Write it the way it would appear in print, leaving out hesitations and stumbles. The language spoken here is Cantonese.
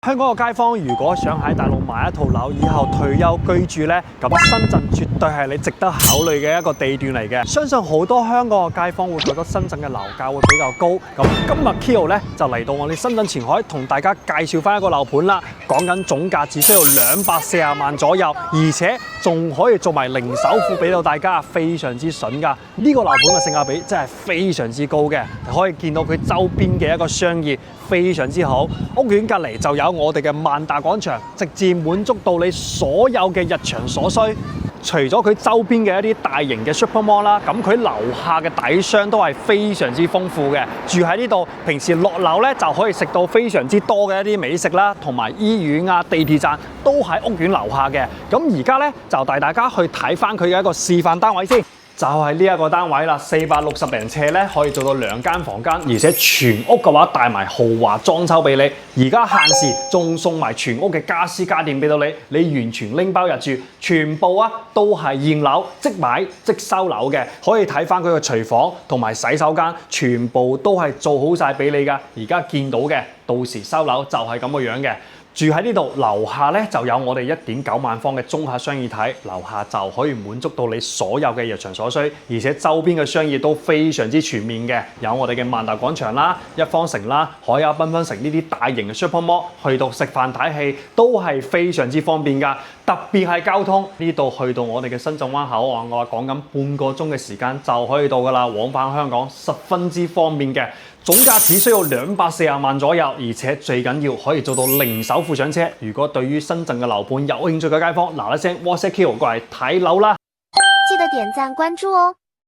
香港嘅街坊如果想喺大陸買一套樓，以後退休居住呢，咁深圳絕對係你值得考慮嘅一個地段嚟嘅。相信好多香港嘅街坊會覺得深圳嘅樓價會比較高。咁今日 Kyo 咧就嚟到我哋深圳前海，同大家介紹翻一個樓盤啦。講緊總價只需要240萬左右，而且仲可以做埋零首付俾到大家，非常之筍噶。呢個樓盤嘅性價比真係非常之高嘅，可以見到佢周邊嘅一個商業非常之好，屋苑隔離就有我哋嘅萬達廣場，直接滿足到你所有嘅日常所需。除咗佢周邊嘅一啲大型嘅 Super Mall 啦，咁佢樓下嘅底商都係非常之豐富嘅。住喺呢度，平時落樓咧就可以食到非常之多嘅一啲美食啦，同埋醫院啊、地鐵站都喺屋苑樓下嘅。咁而家咧就帶大家去睇翻佢嘅一個示範單位先。就係呢一個單位啦，460零尺咧，可以做到2間房間，而且全屋嘅話帶埋豪華裝修俾你。而家限時仲送埋全屋嘅家私家電俾到你，你完全拎包入住，全部啊都係現樓即買即收樓嘅。可以睇翻佢嘅廚房同埋洗手間，全部都係做好晒俾你噶。而家見到嘅，到時收樓就係咁個樣嘅。住喺呢度，樓下咧就有我哋1.9萬方嘅綜合商業體，樓下就可以滿足到你所有嘅日常所需，而且周邊嘅商業都非常之全面嘅，有我哋嘅萬達廣場啦、一方城啦、海雅繽紛城呢啲大型嘅 Super Mall， 去到食飯睇戲都係非常之方便㗎。特別係交通，呢度去到我哋嘅深圳灣口岸，我話講緊半個鐘嘅時間就可以到㗎啦，往返香港十分之方便嘅。總價只需要240萬左右，而且最緊要可以做到零首付上車。如果對於深圳嘅樓盤有興趣嘅街坊，嗱一聲 WhatsApp Kyo 過嚟睇樓啦！記得點讚關注哦。